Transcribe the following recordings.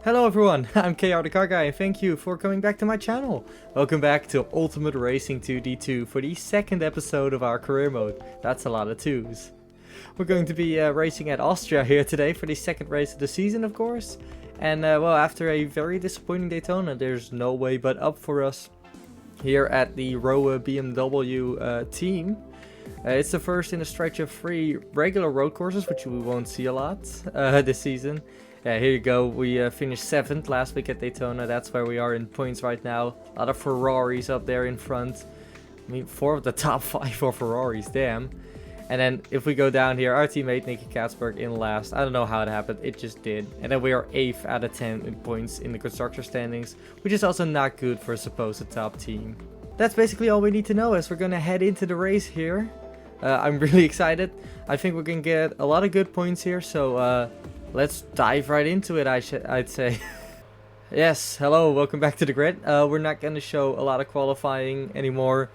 Hello everyone, I'm KR the Car Guy and thank you for coming back to my channel. Welcome back to Ultimate Racing 2D2 for the second episode of our career mode. That's a lot of twos. We're going to be racing at Austria here today for the second race of the season, of course. And well, after a very disappointing Daytona, there's no way but up for us here at the Rowe BMW team. It's the first in a stretch of 3 regular road courses, which we won't see a lot this season. Yeah, here you go. We finished 7th last week at Daytona. That's where we are in points right now. A lot of Ferraris up there in front. I mean, 4 of the top 5 are Ferraris, damn. And then if we go down here, our teammate Nicky Katzberg in last. I don't know how it happened, it just did. And then we are 8th out of 10 in points in the constructor standings, which is also not good for a supposed top team. That's basically all we need to know as we're gonna head into the race here. I'm really excited. I think we're gonna get a lot of good points here, so let's dive right into it, I'd say. Yes, hello, welcome back to the grid. We're not going to show a lot of qualifying anymore,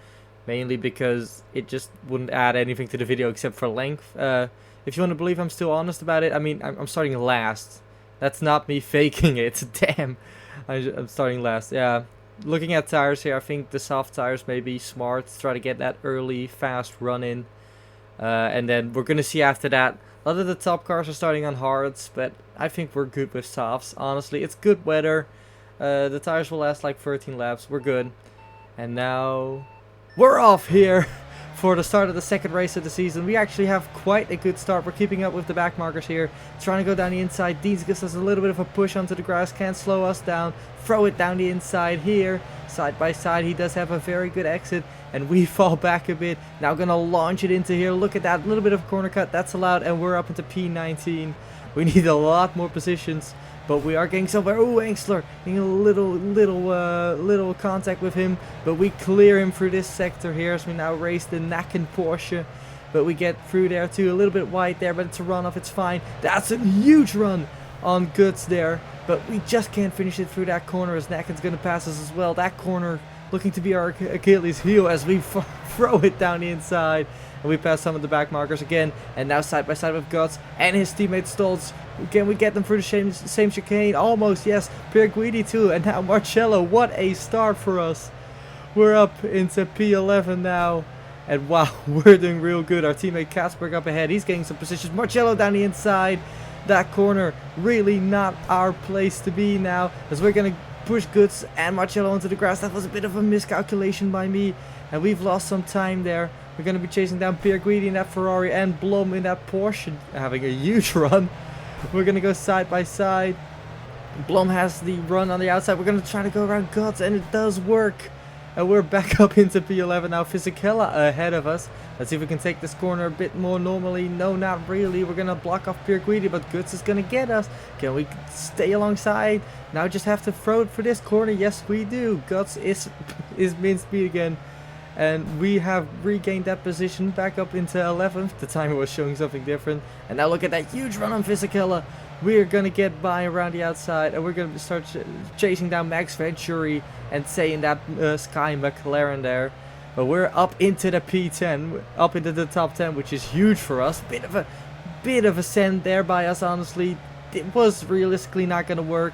mainly because it just wouldn't add anything to the video except for length. If you want to believe I'm still honest about it, I mean, I'm starting last. That's not me faking it, damn. I'm starting last, yeah. Looking at tires here, I think the soft tires may be smart to try to get that early, fast run in. And then we're going to see after that. A lot of the top cars are starting on hards, but I think we're good with softs. Honestly, it's good weather. The tires will last like 13 laps. We're good. And now we're off here for the start of the second race of the season. We actually have quite a good start. We're keeping up with the back markers here. Trying to go down the inside. Deans gives us a little bit of a push onto the grass. Can't slow us down. Throw it down the inside here. Side by side. He does have a very good exit. And we fall back a bit. Now gonna launch it into here. Look at that. Little bit of corner cut. That's allowed. And we're up into P19. We need a lot more positions. But we are getting somewhere. Oh, Engsler. Getting a little contact with him. But we clear him through this sector here as we now race the Nacken Porsche. But we get through there too. A little bit wide there. But it's a runoff. It's fine. That's a huge run on Guts there. But we just can't finish it through that corner as Nacken's gonna pass us as well. That corner looking to be our Achilles heel as we throw it down the inside. And we pass some of the back markers again. And now side by side with Guts and his teammate Stoltz. Can we get them through the same chicane? Almost, yes. Pierre Guidi too. And now Marcello. What a start for us. We're up into P11 now. And wow, we're doing real good. Our teammate Katzberg up ahead. He's getting some positions. Marcello down the inside. That corner really not our place to be now. As we're going to push Guts and Marcello onto the grass. That was a bit of a miscalculation by me. And we've lost some time there. We're going to be chasing down Pierre Guidi in that Ferrari and Blom in that Porsche. Having a huge run. We're going to go side by side. Blom has the run on the outside. We're going to try to go around Guts. And it does work. And we're back up into P11 now. Fisichella ahead of us. Let's see if we can take this corner a bit more normally. No, not really. We're going to block off Pierre Guidi, but Guts is going to get us. Can we stay alongside? Now just have to throw it for this corner. Yes, we do. Guts is min speed again. And we have regained that position back up into 11th. The timer was showing something different. And now look at that huge run on Fisichella. We're going to get by around the outside. And we're going to start chasing down Max Venturi and saying that Sky McLaren there. But we're up into the P10. Up into the top 10, which is huge for us. Bit of a send there by us, honestly. It was realistically not going to work.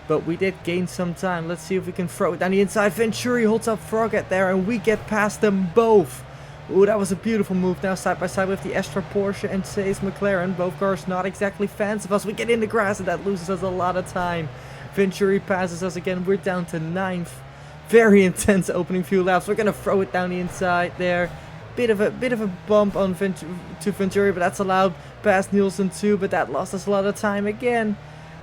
But we did gain some time. Let's see if we can throw it down the inside. Venturi holds up Frogget there and we get past them both. Ooh, that was a beautiful move. Now side by side with the Astra Porsche and Chase McLaren. Both cars not exactly fans of us. We get in the grass and that loses us a lot of time. Venturi passes us again. We're down to 9th. Very intense opening few laps. We're going to throw it down the inside there. Bit of a bump on Venturi, but that's allowed. Past Nielsen too, but that lost us a lot of time again.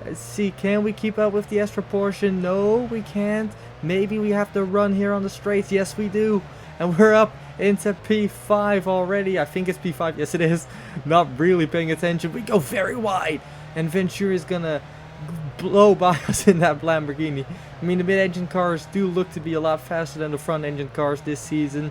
Let's see, can we keep up with the Astra Porsche? No, we can't. Maybe we have to run here on the straights. Yes, we do. And we're up into P5 already. I think it's P5. Yes, it is. Not really paying attention. We go very wide. And Venturi is going to blow by us in that Lamborghini. I mean, the mid-engine cars do look to be a lot faster than the front-engine cars this season.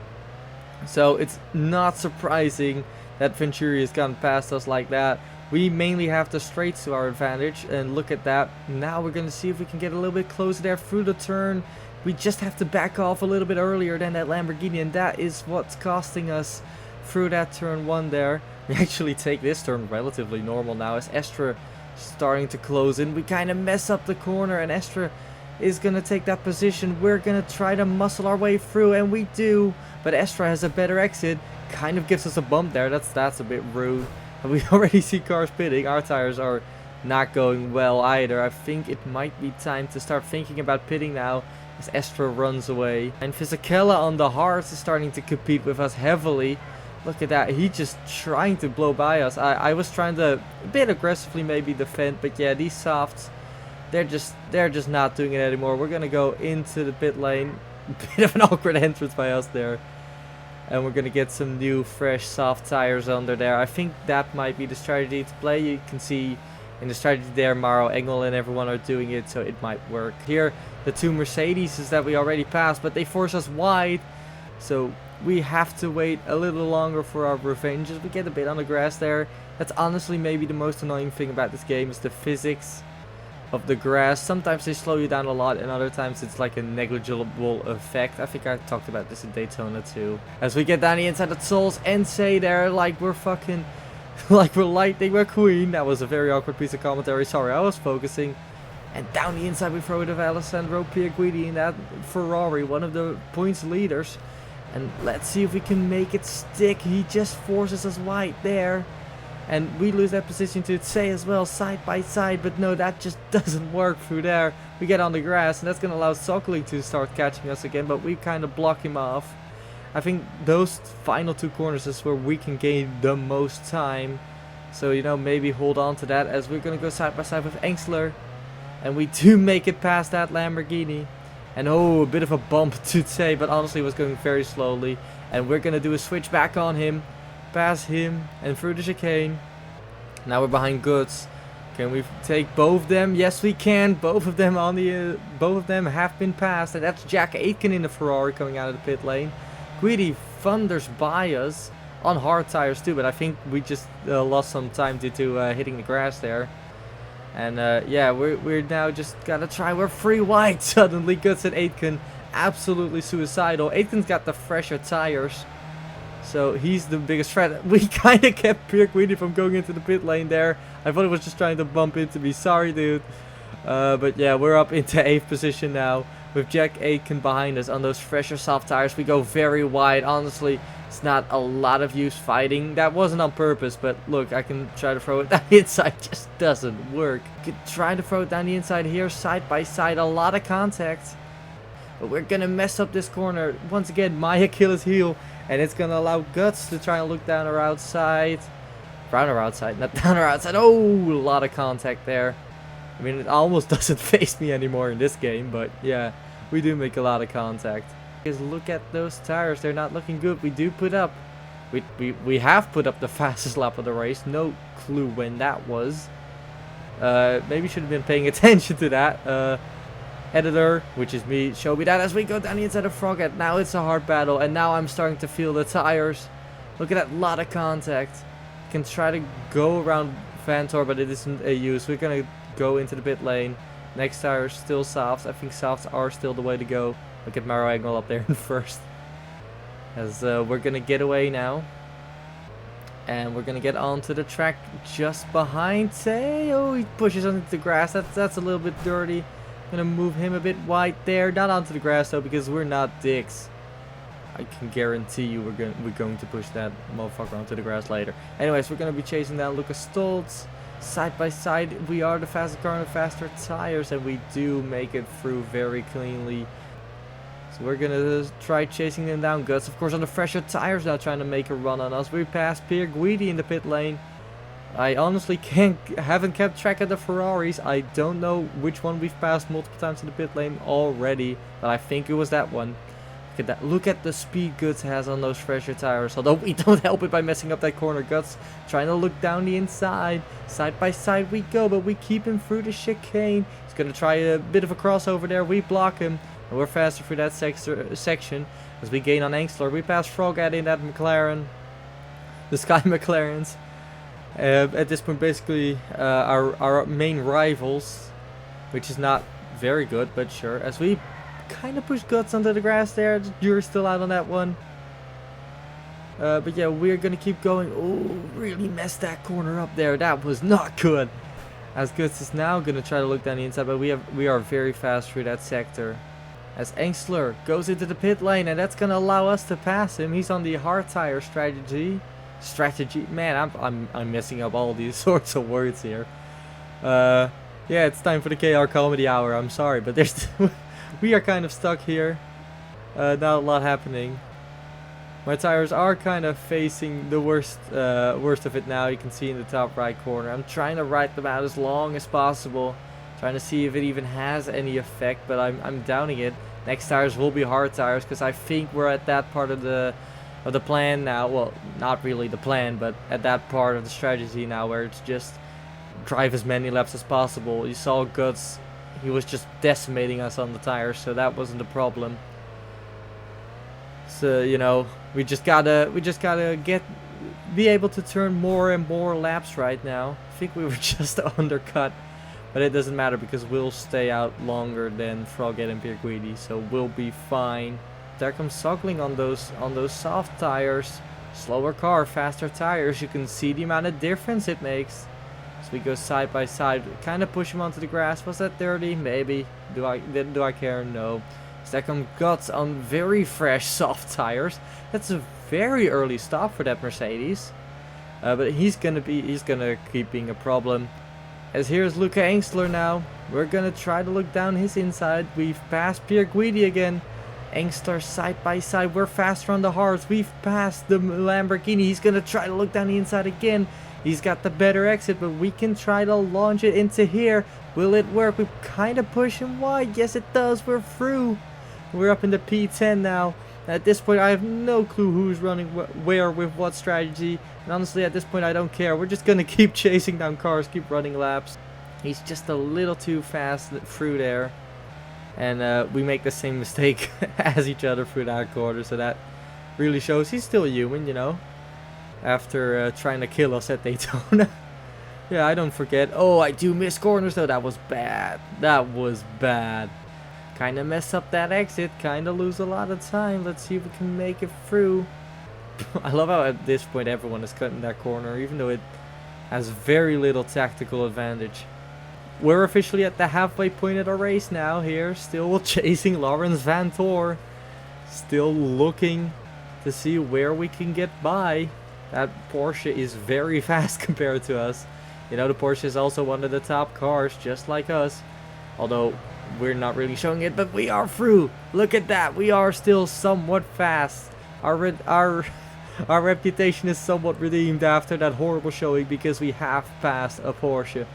So it's not surprising that Venturi has gone past us like that. We mainly have the straights to our advantage, and look at that. Now we're going to see if we can get a little bit closer there through the turn. We just have to back off a little bit earlier than that Lamborghini, and that is what's costing us through that turn 1 there. We actually take this turn relatively normal now as Astra starting to close in. We kind of mess up the corner, and Astra is going to take that position. We're going to try to muscle our way through, and we do. But Astra has a better exit. Kind of gives us a bump there. That's a bit rude. And we already see cars pitting. Our tires are not going well either. I think it might be time to start thinking about pitting now as Astra runs away. And Fisichella on the hards is starting to compete with us heavily. Look at that, he just trying to blow by us. I was trying to a bit aggressively maybe defend, but yeah, these softs, they're just not doing it anymore. We're gonna go into the pit lane. Bit of an awkward entrance by us there. And we're gonna get some new fresh soft tires under there. I think that might be the strategy to play. You can see in the strategy there, Maro, Engel and everyone are doing it, so it might work. Here, the two Mercedes that we already passed, but they force us wide. So we have to wait a little longer for our revenge as we get a bit on the grass there. That's honestly maybe the most annoying thing about this game, is the physics of the grass. Sometimes they slow you down a lot, and other times it's like a negligible effect. I think I talked about this in Daytona too. As we get down the inside of Souls and say there, like we're fucking like we're Lightning McQueen. That was a very awkward piece of commentary. Sorry, I was focusing. And down the inside we throw it of Alessandro Pierguidi in that Ferrari, one of the points leaders. And let's see if we can make it stick. He just forces us wide there. And we lose that position to Tsay as well, side by side. But no, that just doesn't work through there. We get on the grass, and that's going to allow Sokling to start catching us again. But we kind of block him off. I think those final two corners is where we can gain the most time. So, you know, maybe hold on to that, as we're going to go side by side with Engsler. And we do make it past that Lamborghini. And oh, a bit of a bump to say, but honestly it was going very slowly. And we're going to do a switch back on him, pass him, and through the chicane. Now we're behind Goods. Can we take both of them? Yes, we can. Both of them on the both of them have been passed, and that's Jack Aitken in the Ferrari coming out of the pit lane. Guidi thunders by us on hard tires too, but I think we just lost some time due to hitting the grass there. And yeah, we're now just gotta try. We're free wide suddenly. Guts and Aitken absolutely suicidal. Aitken's got the fresher tires, so he's the biggest threat. We kind of kept Pierguidi from going into the pit lane there. I thought he was just trying to bump into me. Sorry, dude. But yeah, we're up into 8th position now with Jack Aitken behind us on those fresher soft tires. We go very wide. Honestly, it's not a lot of use fighting. That wasn't on purpose, but look, I can try to throw it down the inside. Just doesn't work. Could try to throw it down the inside here, side by side. A lot of contact. But we're going to mess up this corner. Once again, my Achilles heel. And it's going to allow Guts to try and look down our outside. Down our outside, not down our outside. Oh, a lot of contact there. I mean, it almost doesn't face me anymore in this game. But yeah, we do make a lot of contact. Because look at those tires, they're not looking good. We do put up, we have put up the fastest lap of the race. No clue when that was. Maybe should have been paying attention to that. Editor, which is me, show me that as we go down the inside of Froghead. Now it's a hard battle, and now I'm starting to feel the tires. Look at that, lot of contact. Can try to go around Vantor, but it isn't a use. We're gonna go into the pit lane. Next tire still softs. I think softs are still the way to go. Look at Maro Engel up there in first. As we're going to get away now. And we're going to get onto the track just behind Tay. Oh, he pushes onto the grass. That's a little bit dirty. Going to move him a bit wide there. Not onto the grass though, because we're not dicks. I can guarantee you we're going to push that motherfucker onto the grass later. Anyways, we're going to be chasing down Lucas Stoltz. Side by side, we are the fastest car on the faster tires. And we do make it through very cleanly. So we're gonna try chasing them down. Guts, of course, on the fresher tires now, trying to make a run on us. We passed Pierguidi in the pit lane. I honestly haven't kept track of the Ferraris. I don't know which one we've passed multiple times in the pit lane already, but I think it was that one. Look at that. Look at the speed Guts has on those fresher tires. Although we don't help it by messing up that corner. Guts trying to look down the inside. Side by side we go, but we keep him through the chicane. He's gonna try a bit of a crossover there. We block him. And we're faster through that section as we gain on Engsler. We pass Froghead in that McLaren. The Sky McLarens. At this point, basically, our main rivals. Which is not very good, but sure. As we kind of push Guts under the grass there. You're still out on that one. But yeah, we're going to keep going. Oh, really messed that corner up there. That was not good. As Guts is now gonna try to look down the inside, but we are very fast through that sector. As Engstler goes into the pit lane, and that's gonna allow us to pass him. He's on the hard tire strategy. Man, I'm messing up all these sorts of words here. Yeah, it's time for the KR comedy hour. I'm sorry, but there's we are kind of stuck here. Not a lot happening. My tires are kind of facing the worst of it now. You can see in the top right corner. I'm trying to ride them out as long as possible, trying to see if it even has any effect, but I'm downing it. Next tires will be hard tires, because I think we're at that part of the plan now. Well, not really the plan, but at that part of the strategy now where it's just drive as many laps as possible. You saw Guts, he was just decimating us on the tires, so that wasn't a problem. So, you know, we just gotta be able to turn more and more laps right now. I think we were just undercut, but it doesn't matter because we'll stay out longer than Froghead and Pirguidi, so we'll be fine. There comes Sogling on those soft tires. Slower car, faster tires. You can see the amount of difference it makes. So we go side by side, kind of push him onto the grass. Was that dirty? Maybe. Do I care? No. So there comes Guts on very fresh soft tires. That's a very early stop for that Mercedes. But he's gonna keep being a problem. As here's Luca Engstler now. We're gonna try to look down his inside. We've passed Pirguidi again. Engstler side by side. We're faster on the hards. We've passed the Lamborghini. He's gonna try to look down the inside again. He's got the better exit, but we can try to launch it into here. Will it work? We kind of push him wide. Yes, it does. We're through. We're up in the P10 now. At this point, I have no clue who's running where with what strategy. And honestly, at this point, I don't care. We're just going to keep chasing down cars, keep running laps. He's just a little too fast through there. And we make the same mistake as each other through that corner. So that really shows he's still human, you know. After trying to kill us at Daytona. Yeah, I don't forget. Oh, I do miss corners though. That was bad. That was bad. Kind of mess up that exit. Kind of lose a lot of time. Let's see if we can make it through. I love how at this point everyone is cutting that corner, even though it has very little tactical advantage. We're officially at the halfway point of the race now here. Still chasing Lawrence Van Tor. Still looking to see where we can get by. That Porsche is very fast compared to us. You know, the Porsche is also one of the top cars, just like us. Although, we're not really showing it, but we are through. Look at that. We are still somewhat fast. Our reputation is somewhat redeemed after that horrible showing because we have passed a Porsche.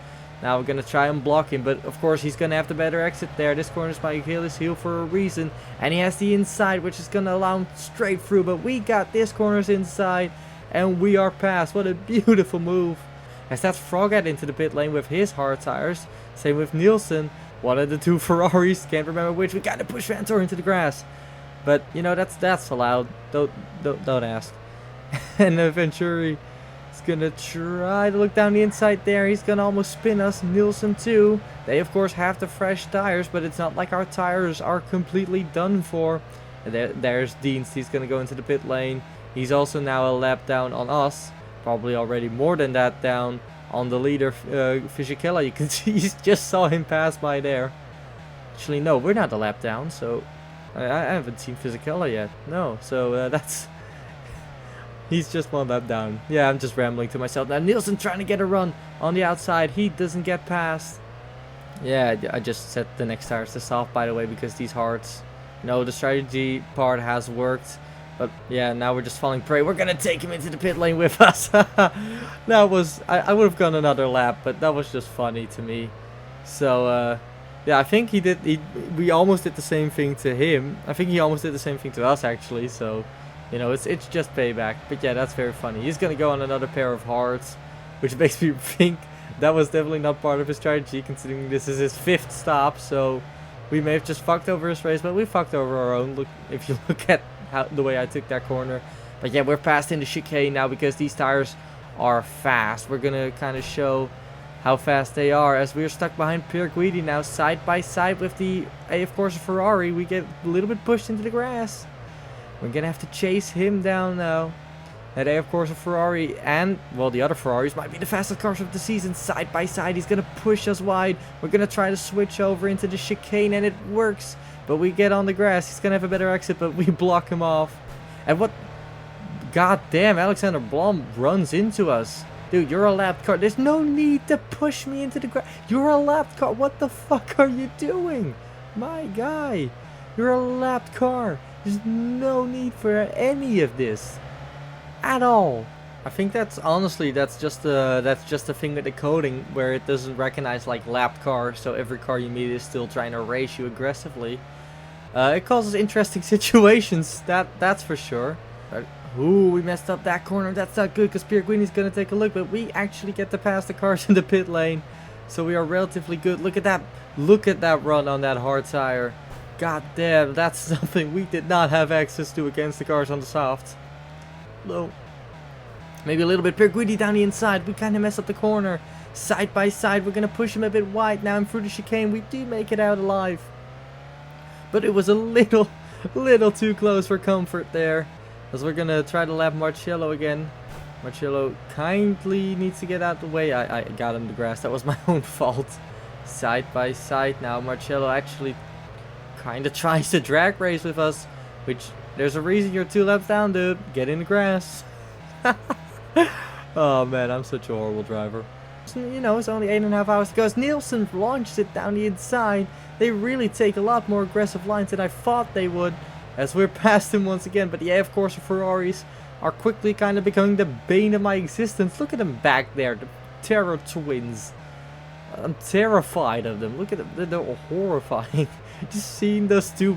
Now we're going to try and block him, but of course he's going to have the better exit there. This corner is my Achilles heel for a reason. And he has the inside, which is going to allow him straight through. But we got this corner's inside. And we are past. What a beautiful move. As that's Froghead into the pit lane with his hard tires. Same with Nielsen. One of the two Ferraris. Can't remember which. We got to push Van Tor into the grass. But, you know, that's allowed. Don't ask. And Venturi is going to try to look down the inside there. He's going to almost spin us. Nielsen too. They, of course, have the fresh tires. But it's not like our tires are completely done for. And there's Dienst. He's going to go into the pit lane. He's also now a lap down on us. Probably already more than that down on the leader, Fisichella. You can see, you just saw him pass by there. Actually, no, we're not a lap down. So, I haven't seen Fisichella yet. No, so that's... He's just one lap down. Yeah, I'm just rambling to myself. Now, Nielsen trying to get a run on the outside. He doesn't get past. Yeah, I just set the next tires to soft, by the way, because these hards... You know, the strategy part has worked. But yeah, now we're just falling prey. We're gonna take him into the pit lane with us. That was, I would have gone another lap, but that was just funny to me. So yeah, I think we almost did the same thing to him. I think he almost did the same thing to us actually. So, you know, it's just payback. But yeah, that's very funny. He's gonna go on another pair of hards, which makes me think that was definitely not part of his strategy, considering this is his 5th stop. So we may have just fucked over his race, but we fucked over our own. Look, if you look at the way I took that corner. But yeah, we're past in the chicane now because these tires are fast. We're gonna kind of show how fast they are as we're stuck behind Pirguidi now, side by side with the of course Ferrari. We get a little bit pushed into the grass. We're gonna have to chase him down now. And they, of course, a Ferrari and, well, the other Ferraris might be the fastest cars of the season. Side by side, he's going to push us wide. We're going to try to switch over into the chicane, and it works. But we get on the grass. He's going to have a better exit, but we block him off. And what? God damn, Alexander Blom runs into us. Dude, you're a lapped car. There's no need to push me into the grass. You're a lapped car. What the fuck are you doing? My guy. You're a lapped car. There's no need for any of this. At all. I think that's honestly that's just the thing with the coding where it doesn't recognize like lapped cars, so every car you meet is still trying to race you aggressively. It causes interesting situations, that's for sure. Ooh, we messed up that corner. That's not good because Pierguini's gonna take a look, but we actually get to pass the cars in the pit lane, so we are relatively good. Look at that! Look at that run on that hard tire. God damn, that's something we did not have access to against the cars on the soft. Low. Maybe a little bit. Pierguini down the inside. We kind of mess up the corner. Side by side, we're going to push him a bit wide now, and through the chicane, we do make it out alive. But it was a little too close for comfort there. As we're going to try to lap Marcello again. Marcello kindly needs to get out of the way. I got him the grass. That was my own fault. Side by side now. Marcello actually kind of tries to drag race with us, which... There's a reason you're 2 laps down, dude. Get in the grass. Oh, man, I'm such a horrible driver. You know, it's only 8.5 hours to go. As Nielsen launches it down the inside, they really take a lot more aggressive lines than I thought they would, as we're past him once again. But yeah, of course, the Ferraris are quickly kind of becoming the bane of my existence. Look at them back there, the Terror Twins. I'm terrified of them. Look at them. They're horrifying. Just seeing those two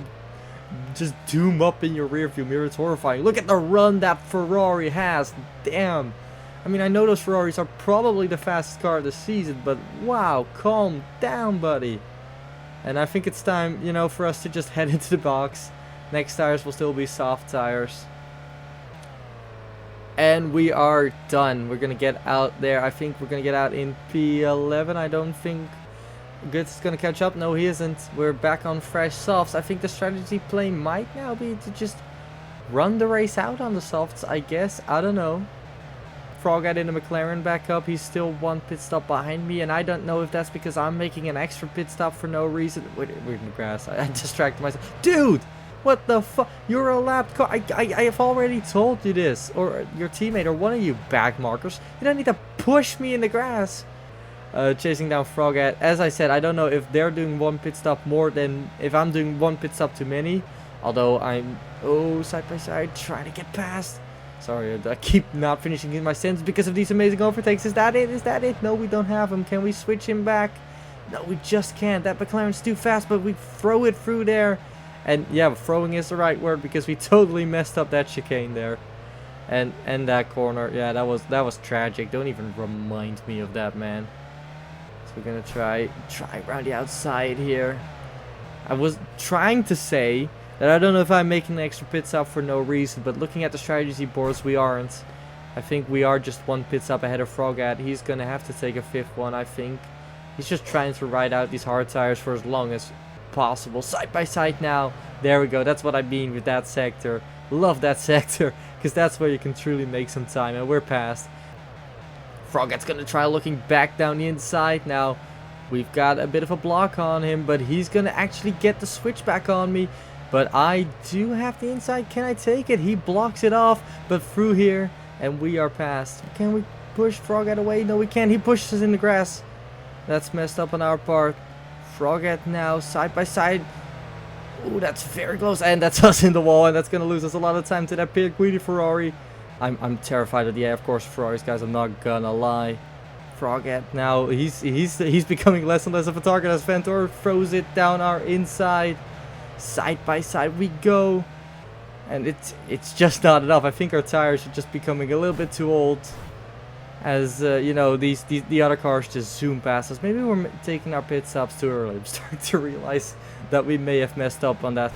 just doom up in your rearview mirror, it's horrifying. Look at the run that Ferrari has. Damn. I mean, I know those Ferraris are probably the fastest car of the season, but wow, calm down, buddy. And I think it's time, you know, for us to just head into the box. Next tires will still be soft tires. And we are done. We're gonna get out there. I think we're gonna get out in P11. I don't think Goods is gonna catch up. No, he isn't. We're back on fresh softs. I think the strategy play might now be to just run the race out on the softs, I guess. I don't know. Froghead in the McLaren back up. He's still 1 pit stop behind me, and I don't know if that's because I'm making an extra pit stop for no reason. Wait, we're in the grass. I distracted myself. Dude! What the fuck? You're a lapped car. I have already told you this. Or your teammate, or one of you back markers. You don't need to push me in the grass. Chasing down Froghead. As I said, I don't know if they're doing 1 pit stop more than if I'm doing 1 pit stop too many. Although I'm, side by side, trying to get past. Sorry, I keep not finishing in my sentence because of these amazing overtakes. Is that it? Is that it? No, we don't have him. Can we switch him back? No, we just can't. That McLaren's too fast, but we throw it through there. And yeah, throwing is the right word because we totally messed up that chicane there. And that corner. Yeah, that was tragic. Don't even remind me of that, man. So we're gonna try around the outside here. I was trying to say that I don't know if I'm making an extra pit stop for no reason, but looking at the strategy boards, we aren't. I think we are just 1 pit stop ahead of Froghead. He's gonna have to take a 5th one, I think. He's just trying to ride out these hard tires for as long as possible. Side by side now. There we go. That's what I mean with that sector. Love that sector, because that's where you can truly make some time, and we're past. Froghead's gonna try looking back down the inside now. We've got a bit of a block on him, but he's gonna actually get the switch back on me. But I do have the inside. Can I take it? He blocks it off, but through here, and we are past. Can we push Froghead away? No, we can't. He pushes us in the grass. That's messed up on our part. Froghead now, side by side. Ooh, that's very close, and that's us in the wall, and that's gonna lose us a lot of time to that Pierguidi Ferrari. I'm terrified of the of course Ferraris, guys. I'm not gonna lie. Froghead now, he's becoming less and less of a target as Ventor throws it down our inside. Side by side we go, and it's just not enough. I think our tires are just becoming a little bit too old, as you know, the other cars just zoom past us. Maybe we're taking our pit stops too early. I'm starting to realize that we may have messed up on that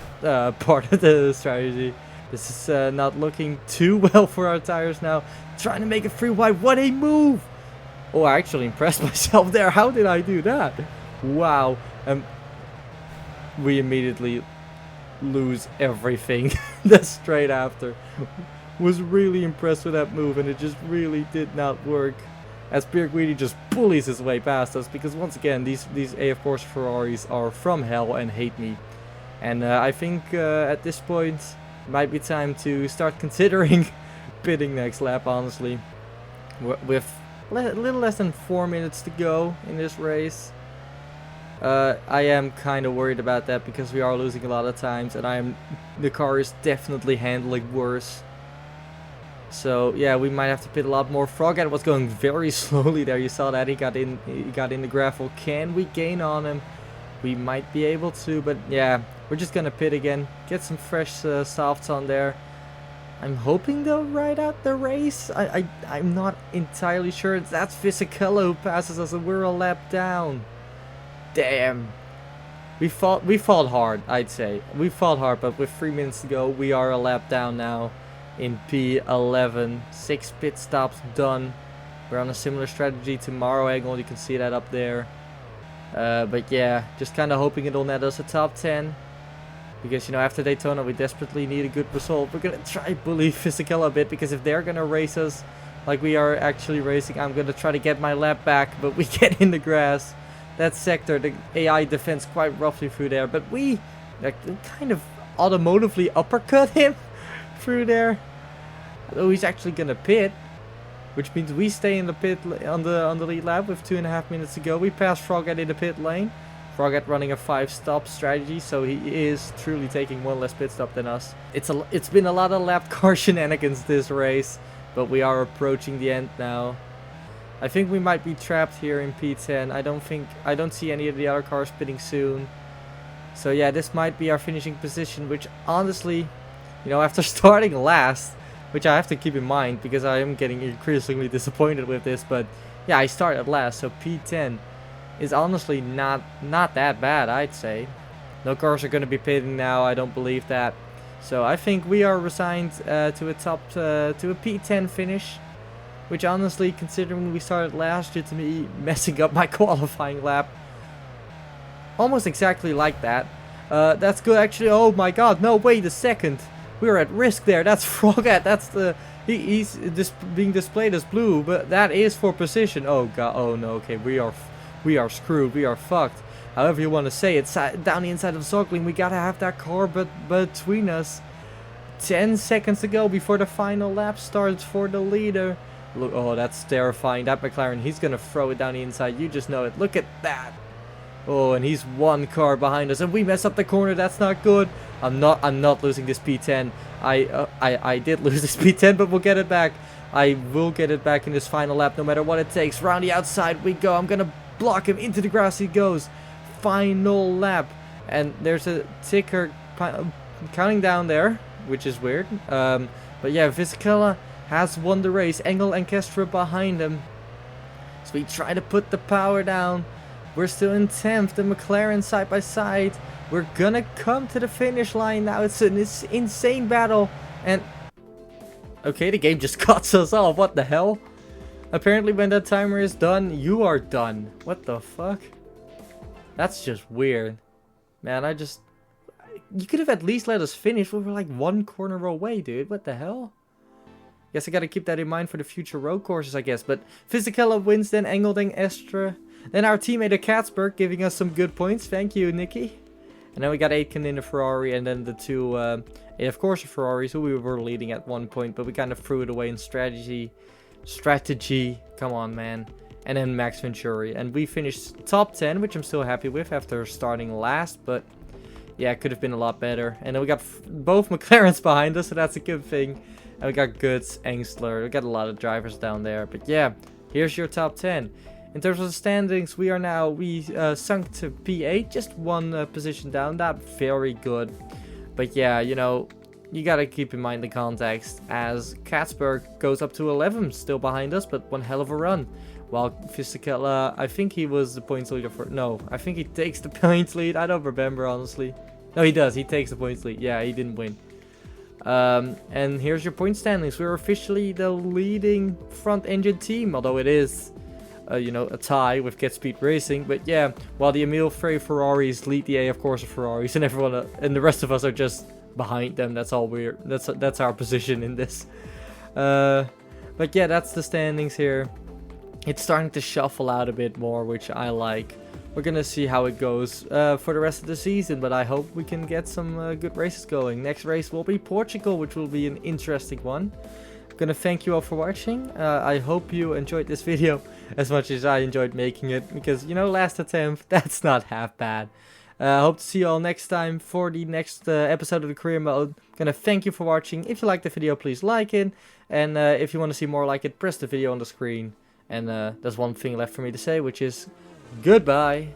part of the strategy. This is not looking too well for our tires now. Trying to make it free wide. What a move! Oh, I actually impressed myself there. How did I do that? Wow. We immediately lose everything. That's straight after. Was really impressed with that move, and it just really did not work. As Birguidi just bullies his way past us, because once again, these AF Corsa Ferraris are from hell and hate me. And I think at this point, it might be time to start considering pitting next lap, honestly. With a little less than 4 minutes to go in this race. I am kind of worried about that because we are losing a lot of times, and the car is definitely handling worse. So yeah, we might have to pit a lot more. Froghead was going very slowly there. You saw that he got in the gravel. Can we gain on him? We might be able to, but yeah, we're just gonna pit again. Get some fresh softs on there. I'm hoping they'll ride out the race. I'm not entirely sure. That's Fisichella who passes us, and we're a lap down. Damn. We fought hard, I'd say. We fought hard, but with 3 minutes to go, we are a lap down now in P11. 6 pit stops done. We're on a similar strategy to Maro Egel. You can see that up there. But yeah, just kind of hoping it'll net us a top 10. Because, you know, after Daytona, we desperately need a good result. We're going to try bully Fisichella a bit, because if they're going to race us like we are actually racing, I'm going to try to get my lap back. But we get in the grass. That sector, the AI defends quite roughly through there. But we kind of automotively uppercut him through there. Although he's actually going to pit. Which means we stay in the pit on the lead lap with 2.5 minutes to go. We pass Froghead in the pit lane. Froghead running a 5-stop strategy, so he is truly taking one less pit stop than us. It's been a lot of lap car shenanigans this race, but we are approaching the end now. I think we might be trapped here in P10. I don't see any of the other cars pitting soon. So yeah, this might be our finishing position, which honestly, you know, after starting last, which I have to keep in mind because I am getting increasingly disappointed with this, but yeah, I started last, so P10 is honestly not that bad, I'd say. No cars are going to be pitting now, I don't believe that. So I think we are resigned to a P10 finish, which honestly, considering we started last year, to me messing up my qualifying lap almost exactly like that. That's good actually. Oh my god, no, wait a second. We're at risk there. That's Froghead. That's he's being displayed as blue, but that is for position. Oh god. Oh no. Okay, we are screwed. We are fucked. However you want to say it. Down the inside of Zogling, we gotta have that car between us. 10 seconds to go before the final lap starts for the leader. Look, oh, that's terrifying. That McLaren, he's gonna throw it down the inside. You just know it. Look at that. Oh, and he's one car behind us, and we mess up the corner. That's not good. I'm not losing this P10. I did lose this P10, but we'll get it back. I will get it back in this final lap, no matter what it takes. Round the outside we go. I'm gonna block him. Into the grass he goes. Final lap, and there's a ticker counting down there, which is weird. But yeah, Fisichella has won the race. Engel and Kestra behind him. So we try to put the power down. We're still in 10th, the McLaren side by side. We're gonna come to the finish line now. It's an insane battle. And okay, the game just cuts us off. What the hell? Apparently when that timer is done, you are done. What the fuck? That's just weird. Man, you could have at least let us finish. We were like one corner away, dude. What the hell? Guess I gotta keep that in mind for the future road courses, I guess. But Fisichella wins, then Engel, then Estra. Then our teammate at Katzberg giving us some good points. Thank you, Nicky. And then we got Aitken in the Ferrari, and then the two AF Corsa Ferraris, who we were leading at one point, but we kind of threw it away in strategy. Come on, man. And then Max Venturi. And we finished top 10, which I'm still happy with after starting last, but yeah, it could have been a lot better. And then we got both McLarens behind us, so that's a good thing. And we got Goods, Engstler. We got a lot of drivers down there. But yeah, here's your top 10. In terms of the standings, we sunk to P8, just one position down. Not very good. But yeah, you know, you gotta keep in mind the context, as Katzberg goes up to 11, still behind us, but one hell of a run. While Fisichella, I think he was the points leader for... No, I think he takes the points lead. I don't remember, honestly. No, he does. He takes the points lead. Yeah, he didn't win. And here's your point standings. We're officially the leading front engine team, although it is... you know, a tie with Get Speed Racing, but yeah, while the Emile Frey Ferraris lead the AF Corsa Ferraris, and everyone and the rest of us are just behind them. That's all that's our position in this. But yeah, that's the standings here. It's starting to shuffle out a bit more, which I like. We're gonna see how it goes for the rest of the season, but I hope we can get some good races going. Next race will be Portugal, which will be an interesting one. I'm gonna thank you all for watching. I hope you enjoyed this video as much as I enjoyed making it, because, you know, last attempt, that's not half bad. Hope to see you all next time for the next episode of the career mode. Gonna thank you for watching. If you liked the video, please like it, and if you want to see more like it, press the video on the screen. And there's one thing left for me to say, which is goodbye.